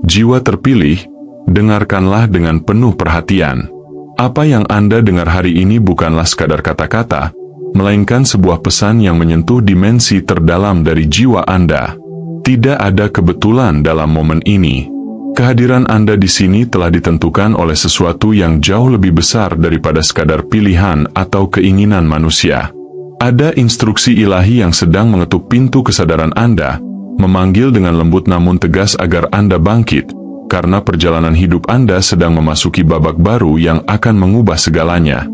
Jiwa terpilih, dengarkanlah dengan penuh perhatian. Apa yang Anda dengar hari ini bukanlah sekadar kata-kata, melainkan sebuah pesan yang menyentuh dimensi terdalam dari jiwa Anda. Tidak ada kebetulan dalam momen ini. Kehadiran Anda di sini telah ditentukan oleh sesuatu yang jauh lebih besar daripada sekadar pilihan atau keinginan manusia. Ada instruksi ilahi yang sedang mengetuk pintu kesadaran Anda, memanggil dengan lembut namun tegas agar Anda bangkit, karena perjalanan hidup Anda sedang memasuki babak baru yang akan mengubah segalanya.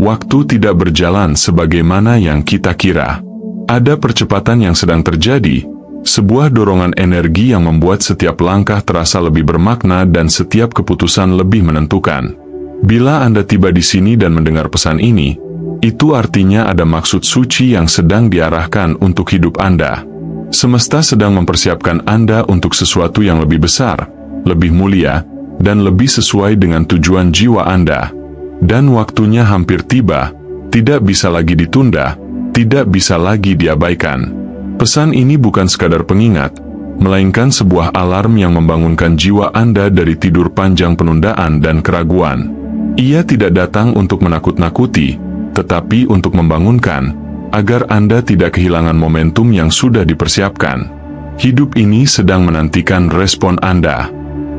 Waktu tidak berjalan sebagaimana yang kita kira. Ada percepatan yang sedang terjadi, sebuah dorongan energi yang membuat setiap langkah terasa lebih bermakna dan setiap keputusan lebih menentukan. Bila Anda tiba di sini dan mendengar pesan ini, itu artinya ada maksud suci yang sedang diarahkan untuk hidup Anda. Semesta sedang mempersiapkan Anda untuk sesuatu yang lebih besar, lebih mulia, dan lebih sesuai dengan tujuan jiwa Anda. Dan waktunya hampir tiba, tidak bisa lagi ditunda, tidak bisa lagi diabaikan. Pesan ini bukan sekadar pengingat, melainkan sebuah alarm yang membangunkan jiwa Anda dari tidur panjang penundaan dan keraguan. Ia tidak datang untuk menakut-nakuti, tetapi untuk membangunkan, agar Anda tidak kehilangan momentum yang sudah dipersiapkan. Hidup ini sedang menantikan respon Anda.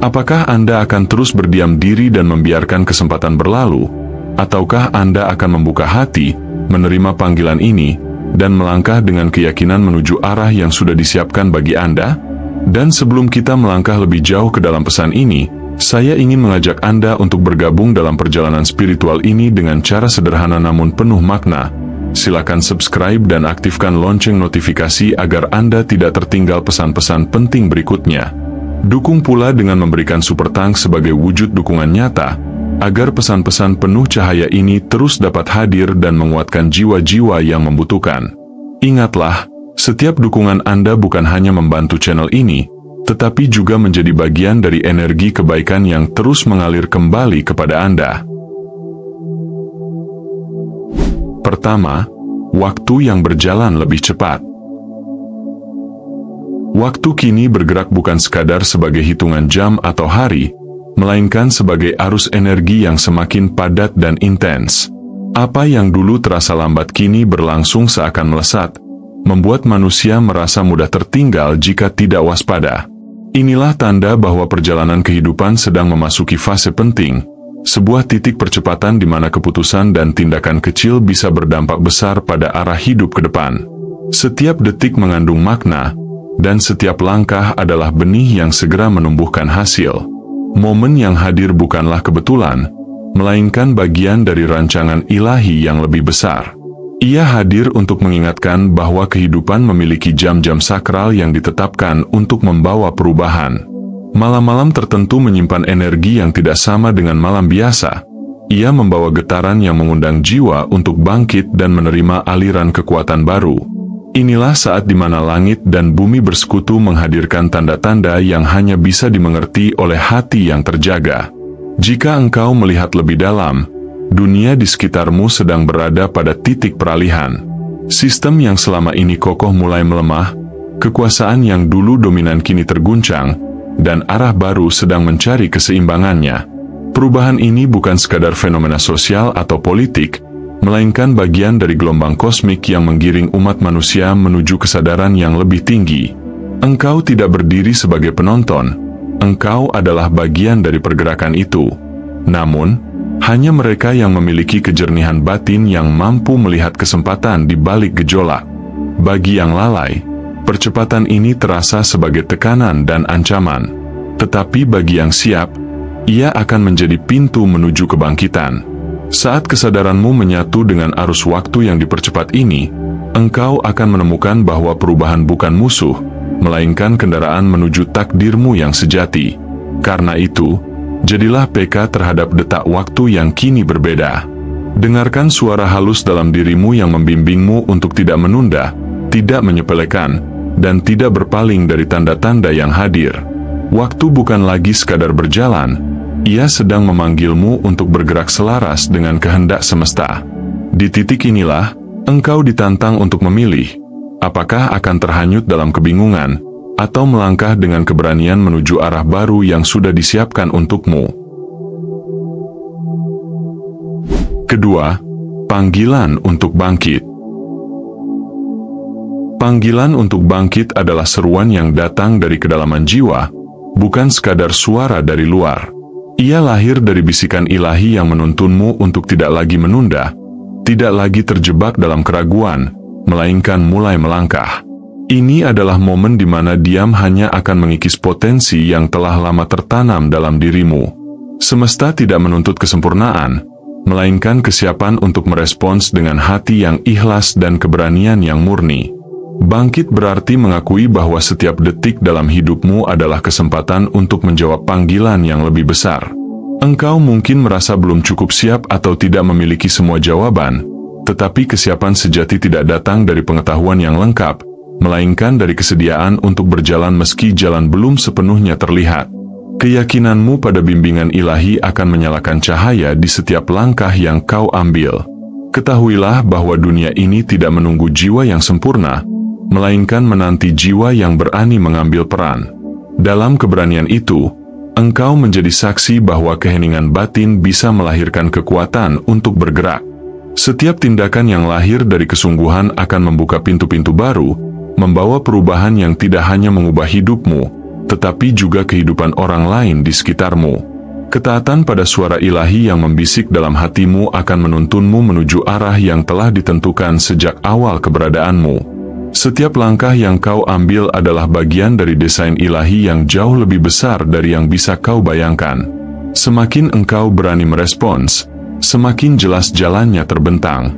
Apakah Anda akan terus berdiam diri dan membiarkan kesempatan berlalu? Ataukah Anda akan membuka hati, menerima panggilan ini, dan melangkah dengan keyakinan menuju arah yang sudah disiapkan bagi Anda? Dan sebelum kita melangkah lebih jauh ke dalam pesan ini, saya ingin mengajak Anda untuk bergabung dalam perjalanan spiritual ini dengan cara sederhana namun penuh makna. Silakan subscribe dan aktifkan lonceng notifikasi agar Anda tidak tertinggal pesan-pesan penting berikutnya. Dukung pula dengan memberikan super thanks sebagai wujud dukungan nyata, agar pesan-pesan penuh cahaya ini terus dapat hadir dan menguatkan jiwa-jiwa yang membutuhkan. Ingatlah, setiap dukungan Anda bukan hanya membantu channel ini, tetapi juga menjadi bagian dari energi kebaikan yang terus mengalir kembali kepada Anda. Pertama, waktu yang berjalan lebih cepat. Waktu kini bergerak bukan sekadar sebagai hitungan jam atau hari, melainkan sebagai arus energi yang semakin padat dan intens. Apa yang dulu terasa lambat kini berlangsung seakan melesat, membuat manusia merasa mudah tertinggal jika tidak waspada. Inilah tanda bahwa perjalanan kehidupan sedang memasuki fase penting, sebuah titik percepatan di mana keputusan dan tindakan kecil bisa berdampak besar pada arah hidup ke depan. Setiap detik mengandung makna, dan setiap langkah adalah benih yang segera menumbuhkan hasil. Momen yang hadir bukanlah kebetulan, melainkan bagian dari rancangan ilahi yang lebih besar. Ia hadir untuk mengingatkan bahwa kehidupan memiliki jam-jam sakral yang ditetapkan untuk membawa perubahan. Malam-malam tertentu menyimpan energi yang tidak sama dengan malam biasa. Ia membawa getaran yang mengundang jiwa untuk bangkit dan menerima aliran kekuatan baru. Inilah saat di mana langit dan bumi bersekutu menghadirkan tanda-tanda yang hanya bisa dimengerti oleh hati yang terjaga. Jika engkau melihat lebih dalam, dunia di sekitarmu sedang berada pada titik peralihan. Sistem yang selama ini kokoh mulai melemah, kekuasaan yang dulu dominan kini terguncang, dan arah baru sedang mencari keseimbangannya. Perubahan ini bukan sekadar fenomena sosial atau politik, melainkan bagian dari gelombang kosmik yang menggiring umat manusia menuju kesadaran yang lebih tinggi. Engkau tidak berdiri sebagai penonton, engkau adalah bagian dari pergerakan itu. Namun, hanya mereka yang memiliki kejernihan batin yang mampu melihat kesempatan di balik gejolak. Bagi yang lalai, percepatan ini terasa sebagai tekanan dan ancaman. Tetapi bagi yang siap, ia akan menjadi pintu menuju kebangkitan. Saat kesadaranmu menyatu dengan arus waktu yang dipercepat ini, engkau akan menemukan bahwa perubahan bukan musuh, melainkan kendaraan menuju takdirmu yang sejati. Karena itu, jadilah peka terhadap detak waktu yang kini berbeda. Dengarkan suara halus dalam dirimu yang membimbingmu untuk tidak menunda, tidak menyepelekan, dan tidak berpaling dari tanda-tanda yang hadir. Waktu bukan lagi sekadar berjalan, ia sedang memanggilmu untuk bergerak selaras dengan kehendak semesta. Di titik inilah, engkau ditantang untuk memilih, apakah akan terhanyut dalam kebingungan, atau melangkah dengan keberanian menuju arah baru yang sudah disiapkan untukmu. Kedua, panggilan untuk bangkit. Panggilan untuk bangkit adalah seruan yang datang dari kedalaman jiwa, bukan sekadar suara dari luar. Ia lahir dari bisikan ilahi yang menuntunmu untuk tidak lagi menunda, tidak lagi terjebak dalam keraguan, melainkan mulai melangkah. Ini adalah momen di mana diam hanya akan mengikis potensi yang telah lama tertanam dalam dirimu. Semesta tidak menuntut kesempurnaan, melainkan kesiapan untuk merespons dengan hati yang ikhlas dan keberanian yang murni. Bangkit berarti mengakui bahwa setiap detik dalam hidupmu adalah kesempatan untuk menjawab panggilan yang lebih besar. Engkau mungkin merasa belum cukup siap atau tidak memiliki semua jawaban, tetapi kesiapan sejati tidak datang dari pengetahuan yang lengkap, melainkan dari kesediaan untuk berjalan meski jalan belum sepenuhnya terlihat. Keyakinanmu pada bimbingan ilahi akan menyalakan cahaya di setiap langkah yang kau ambil. Ketahuilah bahwa dunia ini tidak menunggu jiwa yang sempurna, melainkan menanti jiwa yang berani mengambil peran. Dalam keberanian itu, engkau menjadi saksi bahwa keheningan batin bisa melahirkan kekuatan untuk bergerak. Setiap tindakan yang lahir dari kesungguhan akan membuka pintu-pintu baru, membawa perubahan yang tidak hanya mengubah hidupmu, tetapi juga kehidupan orang lain di sekitarmu. Ketaatan pada suara ilahi yang membisik dalam hatimu akan menuntunmu menuju arah yang telah ditentukan sejak awal keberadaanmu. Setiap langkah yang kau ambil adalah bagian dari desain ilahi yang jauh lebih besar dari yang bisa kau bayangkan. Semakin engkau berani merespons, semakin jelas jalannya terbentang.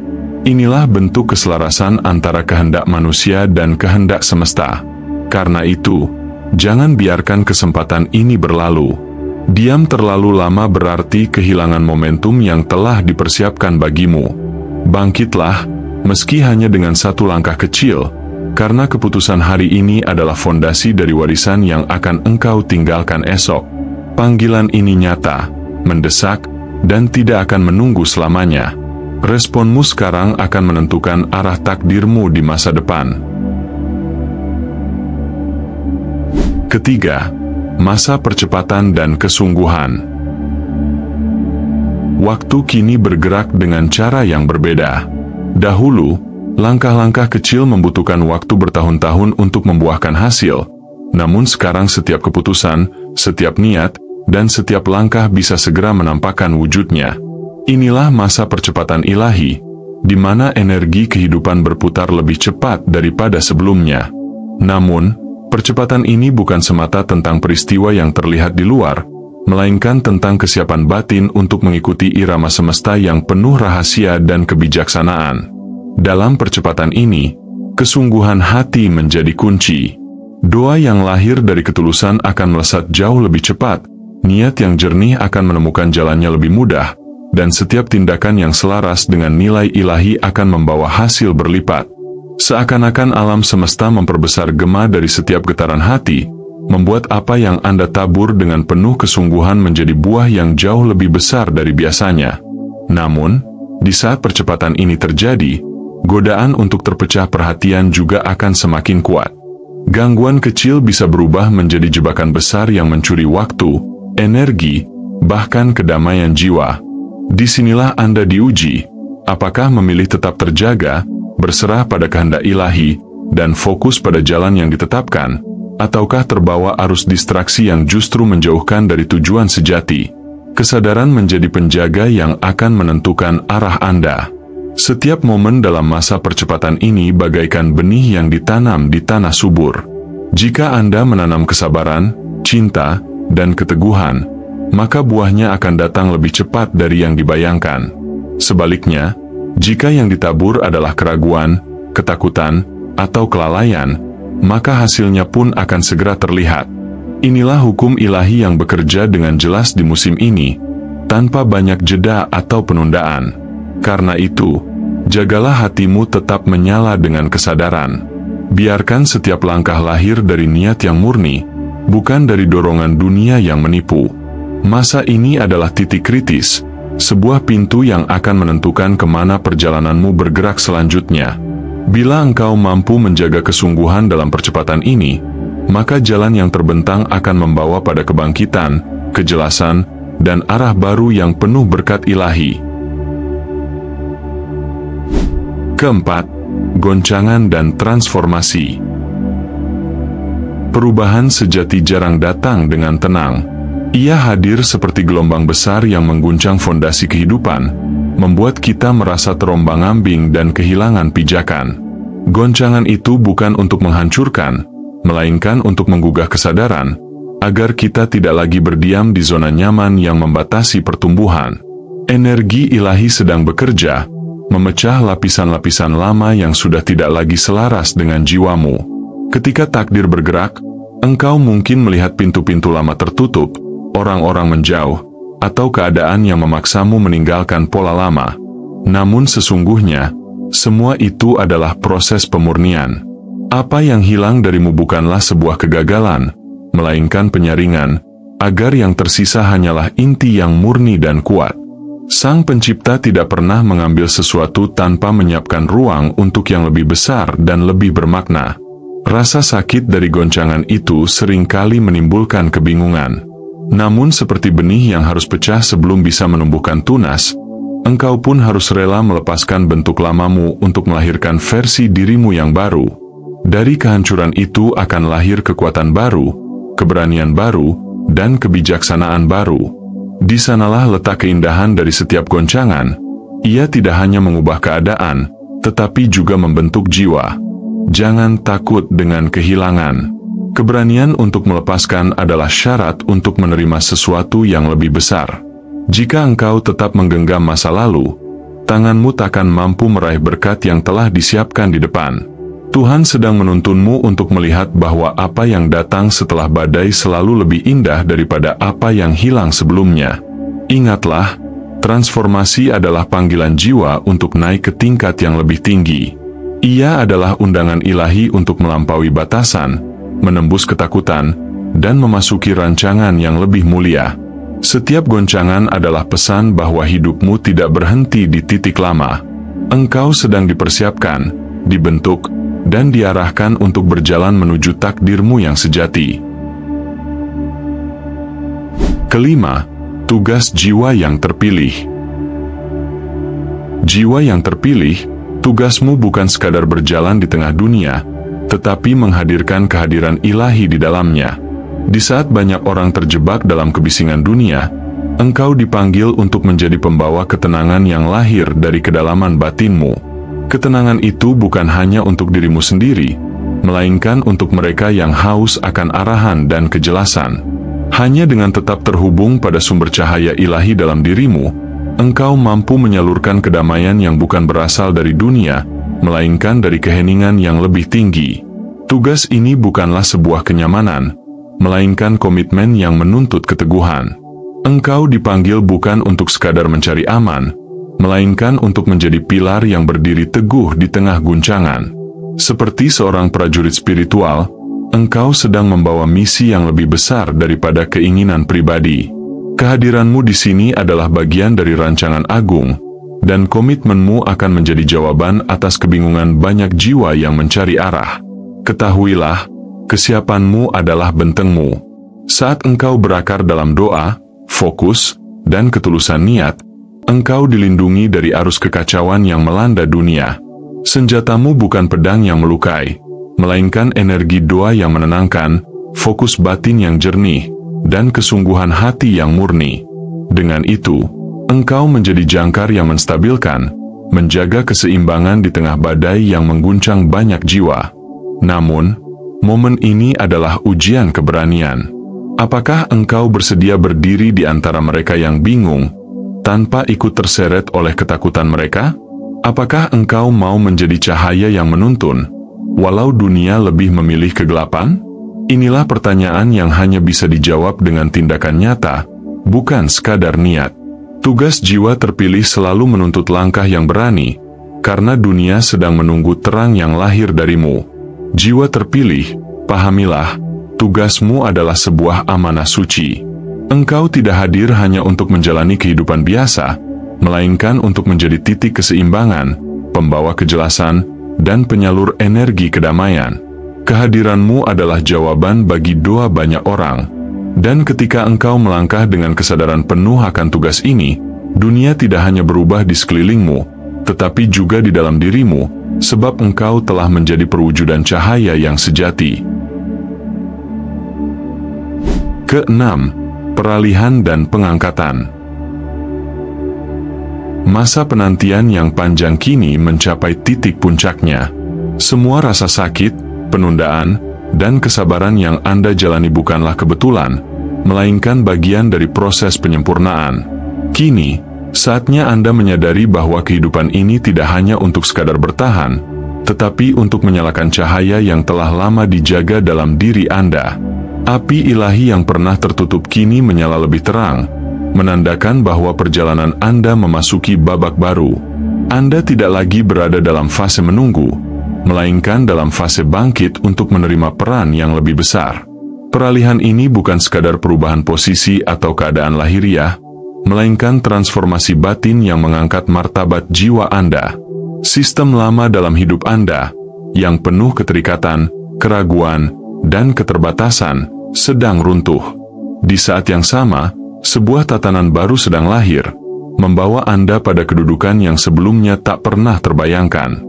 Inilah bentuk keselarasan antara kehendak manusia dan kehendak semesta. Karena itu, jangan biarkan kesempatan ini berlalu. Diam terlalu lama berarti kehilangan momentum yang telah dipersiapkan bagimu. Bangkitlah, meski hanya dengan satu langkah kecil, karena keputusan hari ini adalah fondasi dari warisan yang akan engkau tinggalkan esok. Panggilan ini nyata, mendesak, dan tidak akan menunggu selamanya. Responmu sekarang akan menentukan arah takdirmu di masa depan. Ketiga, masa percepatan dan kesungguhan. Waktu kini bergerak dengan cara yang berbeda. Dahulu, langkah-langkah kecil membutuhkan waktu bertahun-tahun untuk membuahkan hasil. Namun sekarang setiap keputusan, setiap niat, dan setiap langkah bisa segera menampakkan wujudnya. Inilah masa percepatan ilahi, di mana energi kehidupan berputar lebih cepat daripada sebelumnya. Namun, percepatan ini bukan semata tentang peristiwa yang terlihat di luar, melainkan tentang kesiapan batin untuk mengikuti irama semesta yang penuh rahasia dan kebijaksanaan. Dalam percepatan ini, kesungguhan hati menjadi kunci. Doa yang lahir dari ketulusan akan melesat jauh lebih cepat, niat yang jernih akan menemukan jalannya lebih mudah, dan setiap tindakan yang selaras dengan nilai ilahi akan membawa hasil berlipat. Seakan-akan alam semesta memperbesar gema dari setiap getaran hati, membuat apa yang Anda tabur dengan penuh kesungguhan menjadi buah yang jauh lebih besar dari biasanya. Namun, di saat percepatan ini terjadi, godaan untuk terpecah perhatian juga akan semakin kuat. Gangguan kecil bisa berubah menjadi jebakan besar yang mencuri waktu, energi, bahkan kedamaian jiwa. Disinilah Anda diuji, apakah memilih tetap terjaga, berserah pada kehendak ilahi, dan fokus pada jalan yang ditetapkan, ataukah terbawa arus distraksi yang justru menjauhkan dari tujuan sejati. Kesadaran menjadi penjaga yang akan menentukan arah Anda. Setiap momen dalam masa percepatan ini bagaikan benih yang ditanam di tanah subur. Jika Anda menanam kesabaran, cinta, dan keteguhan, maka buahnya akan datang lebih cepat dari yang dibayangkan. Sebaliknya, jika yang ditabur adalah keraguan, ketakutan, atau kelalaian, maka hasilnya pun akan segera terlihat. Inilah hukum ilahi yang bekerja dengan jelas di musim ini, tanpa banyak jeda atau penundaan. Karena itu, jagalah hatimu tetap menyala dengan kesadaran. Biarkan setiap langkah lahir dari niat yang murni, bukan dari dorongan dunia yang menipu. Masa ini adalah titik kritis, sebuah pintu yang akan menentukan kemana perjalananmu bergerak selanjutnya. Bila engkau mampu menjaga kesungguhan dalam percepatan ini, maka jalan yang terbentang akan membawa pada kebangkitan, kejelasan, dan arah baru yang penuh berkat ilahi. Keempat, goncangan dan transformasi. Perubahan sejati jarang datang dengan tenang. Ia hadir seperti gelombang besar yang mengguncang fondasi kehidupan, membuat kita merasa terombang-ambing dan kehilangan pijakan. Goncangan itu bukan untuk menghancurkan, melainkan untuk menggugah kesadaran, agar kita tidak lagi berdiam di zona nyaman yang membatasi pertumbuhan. Energi ilahi sedang bekerja, memecah lapisan-lapisan lama yang sudah tidak lagi selaras dengan jiwamu. Ketika takdir bergerak, engkau mungkin melihat pintu-pintu lama tertutup, orang-orang menjauh, atau keadaan yang memaksamu meninggalkan pola lama. Namun sesungguhnya, semua itu adalah proses pemurnian. Apa yang hilang darimu bukanlah sebuah kegagalan, melainkan penyaringan, agar yang tersisa hanyalah inti yang murni dan kuat. Sang Pencipta tidak pernah mengambil sesuatu tanpa menyiapkan ruang untuk yang lebih besar dan lebih bermakna. Rasa sakit dari goncangan itu seringkali menimbulkan kebingungan. Namun seperti benih yang harus pecah sebelum bisa menumbuhkan tunas, engkau pun harus rela melepaskan bentuk lamamu untuk melahirkan versi dirimu yang baru. Dari kehancuran itu akan lahir kekuatan baru, keberanian baru, dan kebijaksanaan baru. Di sanalah letak keindahan dari setiap goncangan. Ia tidak hanya mengubah keadaan, tetapi juga membentuk jiwa. Jangan takut dengan kehilangan. Keberanian untuk melepaskan adalah syarat untuk menerima sesuatu yang lebih besar. Jika engkau tetap menggenggam masa lalu, tanganmu takkan mampu meraih berkat yang telah disiapkan di depan. Tuhan sedang menuntunmu untuk melihat bahwa apa yang datang setelah badai selalu lebih indah daripada apa yang hilang sebelumnya. Ingatlah, transformasi adalah panggilan jiwa untuk naik ke tingkat yang lebih tinggi. Ia adalah undangan ilahi untuk melampaui batasan, menembus ketakutan, dan memasuki rancangan yang lebih mulia. Setiap goncangan adalah pesan bahwa hidupmu tidak berhenti di titik lama. Engkau sedang dipersiapkan, dibentuk, dan diarahkan untuk berjalan menuju takdirmu yang sejati. Kelima, tugas jiwa yang terpilih. Jiwa yang terpilih, tugasmu bukan sekadar berjalan di tengah dunia, tetapi menghadirkan kehadiran ilahi di dalamnya. Di saat banyak orang terjebak dalam kebisingan dunia, engkau dipanggil untuk menjadi pembawa ketenangan yang lahir dari kedalaman batinmu. Ketenangan itu bukan hanya untuk dirimu sendiri, melainkan untuk mereka yang haus akan arahan dan kejelasan. Hanya dengan tetap terhubung pada sumber cahaya ilahi dalam dirimu, engkau mampu menyalurkan kedamaian yang bukan berasal dari dunia, melainkan dari keheningan yang lebih tinggi. Tugas ini bukanlah sebuah kenyamanan, melainkan komitmen yang menuntut keteguhan. Engkau dipanggil bukan untuk sekadar mencari aman, melainkan untuk menjadi pilar yang berdiri teguh di tengah guncangan. Seperti seorang prajurit spiritual, engkau sedang membawa misi yang lebih besar daripada keinginan pribadi. Kehadiranmu di sini adalah bagian dari rancangan agung, dan komitmenmu akan menjadi jawaban atas kebingungan banyak jiwa yang mencari arah. Ketahuilah, kesiapanmu adalah bentengmu. Saat engkau berakar dalam doa, fokus, dan ketulusan niat, engkau dilindungi dari arus kekacauan yang melanda dunia. Senjatamu bukan pedang yang melukai, melainkan energi doa yang menenangkan, fokus batin yang jernih, dan kesungguhan hati yang murni. Dengan itu, engkau menjadi jangkar yang menstabilkan, menjaga keseimbangan di tengah badai yang mengguncang banyak jiwa. Namun, momen ini adalah ujian keberanian. Apakah engkau bersedia berdiri di antara mereka yang bingung, tanpa ikut terseret oleh ketakutan mereka? Apakah engkau mau menjadi cahaya yang menuntun, walau dunia lebih memilih kegelapan? Inilah pertanyaan yang hanya bisa dijawab dengan tindakan nyata, bukan sekadar niat. Tugas jiwa terpilih selalu menuntut langkah yang berani, karena dunia sedang menunggu terang yang lahir darimu. Jiwa terpilih, pahamilah, tugasmu adalah sebuah amanah suci. Engkau tidak hadir hanya untuk menjalani kehidupan biasa, melainkan untuk menjadi titik keseimbangan, pembawa kejelasan, dan penyalur energi kedamaian. Kehadiranmu adalah jawaban bagi doa banyak orang. Dan ketika engkau melangkah dengan kesadaran penuh akan tugas ini, dunia tidak hanya berubah di sekelilingmu, tetapi juga di dalam dirimu, sebab engkau telah menjadi perwujudan cahaya yang sejati. Keenam, peralihan dan pengangkatan. Masa penantian yang panjang kini mencapai titik puncaknya. Semua rasa sakit, penundaan, dan kesabaran yang Anda jalani bukanlah kebetulan, melainkan bagian dari proses penyempurnaan. Kini, saatnya Anda menyadari bahwa kehidupan ini tidak hanya untuk sekadar bertahan, tetapi untuk menyalakan cahaya yang telah lama dijaga dalam diri Anda. Api ilahi yang pernah tertutup kini menyala lebih terang, menandakan bahwa perjalanan Anda memasuki babak baru. Anda tidak lagi berada dalam fase menunggu, melainkan dalam fase bangkit untuk menerima peran yang lebih besar. Peralihan ini bukan sekadar perubahan posisi atau keadaan lahiriah, melainkan transformasi batin yang mengangkat martabat jiwa Anda. Sistem lama dalam hidup Anda, yang penuh keterikatan, keraguan, dan keterbatasan, sedang runtuh. Di saat yang sama, sebuah tatanan baru sedang lahir, membawa Anda pada kedudukan yang sebelumnya tak pernah terbayangkan.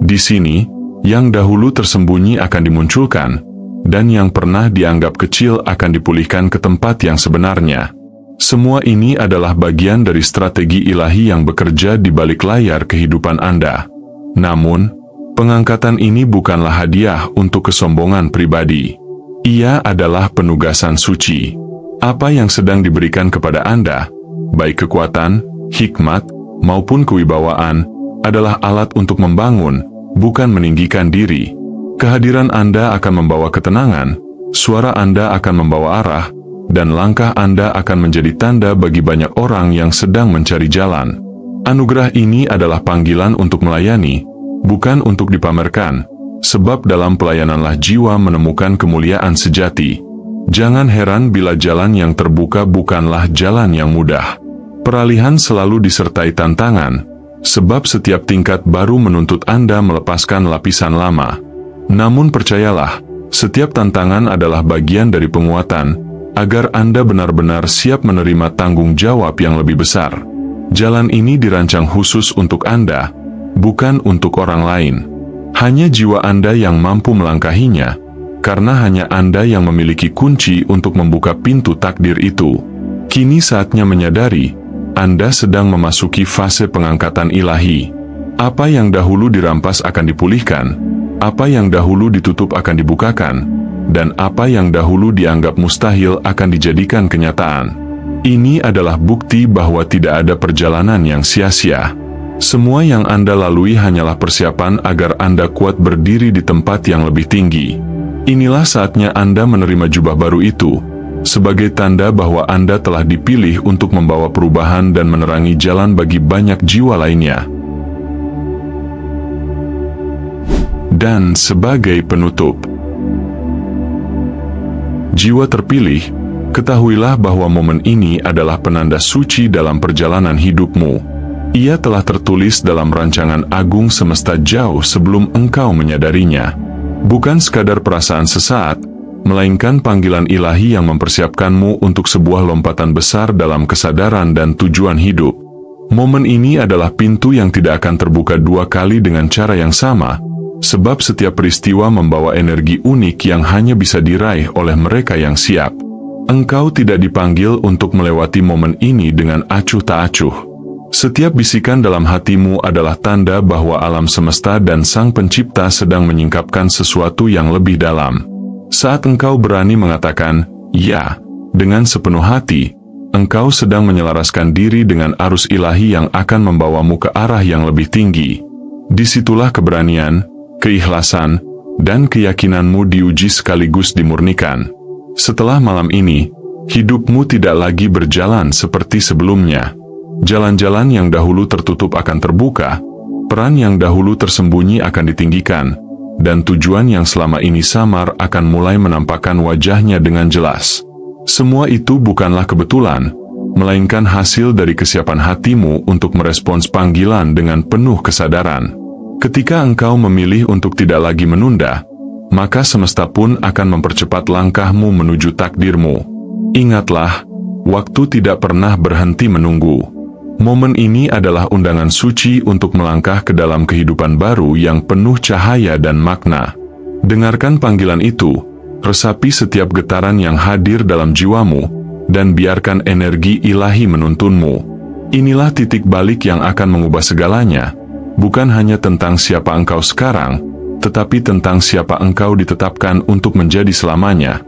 Di sini, yang dahulu tersembunyi akan dimunculkan, dan yang pernah dianggap kecil akan dipulihkan ke tempat yang sebenarnya. Semua ini adalah bagian dari strategi ilahi yang bekerja di balik layar kehidupan Anda. Namun, pengangkatan ini bukanlah hadiah untuk kesombongan pribadi. Ia adalah penugasan suci. Apa yang sedang diberikan kepada Anda, baik kekuatan, hikmat, maupun kewibawaan, adalah alat untuk membangun, bukan meninggikan diri. Kehadiran Anda akan membawa ketenangan, suara Anda akan membawa arah, dan langkah Anda akan menjadi tanda bagi banyak orang yang sedang mencari jalan. Anugerah ini adalah panggilan untuk melayani, bukan untuk dipamerkan, sebab dalam pelayananlah jiwa menemukan kemuliaan sejati. Jangan heran bila jalan yang terbuka bukanlah jalan yang mudah. Peralihan selalu disertai tantangan, sebab setiap tingkat baru menuntut Anda melepaskan lapisan lama. Namun percayalah, setiap tantangan adalah bagian dari penguatan, agar Anda benar-benar siap menerima tanggung jawab yang lebih besar. Jalan ini dirancang khusus untuk Anda, bukan untuk orang lain. Hanya jiwa Anda yang mampu melangkahinya, karena hanya Anda yang memiliki kunci untuk membuka pintu takdir itu. Kini saatnya menyadari, Anda sedang memasuki fase pengangkatan ilahi. Apa yang dahulu dirampas akan dipulihkan, apa yang dahulu ditutup akan dibukakan, dan apa yang dahulu dianggap mustahil akan dijadikan kenyataan. Ini adalah bukti bahwa tidak ada perjalanan yang sia-sia. Semua yang Anda lalui hanyalah persiapan agar Anda kuat berdiri di tempat yang lebih tinggi. Inilah saatnya Anda menerima jubah baru itu, sebagai tanda bahwa Anda telah dipilih untuk membawa perubahan dan menerangi jalan bagi banyak jiwa lainnya. Dan sebagai penutup, jiwa terpilih, ketahuilah bahwa momen ini adalah penanda suci dalam perjalanan hidupmu. Ia telah tertulis dalam rancangan agung semesta jauh sebelum engkau menyadarinya. Bukan sekadar perasaan sesaat, melainkan panggilan ilahi yang mempersiapkanmu untuk sebuah lompatan besar dalam kesadaran dan tujuan hidup. Momen ini adalah pintu yang tidak akan terbuka dua kali dengan cara yang sama, sebab setiap peristiwa membawa energi unik yang hanya bisa diraih oleh mereka yang siap. Engkau tidak dipanggil untuk melewati momen ini dengan acuh tak acuh. Setiap bisikan dalam hatimu adalah tanda bahwa alam semesta dan Sang Pencipta sedang menyingkapkan sesuatu yang lebih dalam. Saat engkau berani mengatakan, "Ya," dengan sepenuh hati, engkau sedang menyelaraskan diri dengan arus ilahi yang akan membawamu ke arah yang lebih tinggi. Disitulah keberanian, keikhlasan, dan keyakinanmu diuji sekaligus dimurnikan. Setelah malam ini, hidupmu tidak lagi berjalan seperti sebelumnya. Jalan-jalan yang dahulu tertutup akan terbuka, peran yang dahulu tersembunyi akan ditinggikan, dan tujuan yang selama ini samar akan mulai menampakkan wajahnya dengan jelas. Semua itu bukanlah kebetulan, melainkan hasil dari kesiapan hatimu untuk merespons panggilan dengan penuh kesadaran. Ketika engkau memilih untuk tidak lagi menunda, maka semesta pun akan mempercepat langkahmu menuju takdirmu. Ingatlah, waktu tidak pernah berhenti menunggu. Momen ini adalah undangan suci untuk melangkah ke dalam kehidupan baru yang penuh cahaya dan makna. Dengarkan panggilan itu, resapi setiap getaran yang hadir dalam jiwamu, dan biarkan energi ilahi menuntunmu. Inilah titik balik yang akan mengubah segalanya, bukan hanya tentang siapa engkau sekarang, tetapi tentang siapa engkau ditetapkan untuk menjadi selamanya.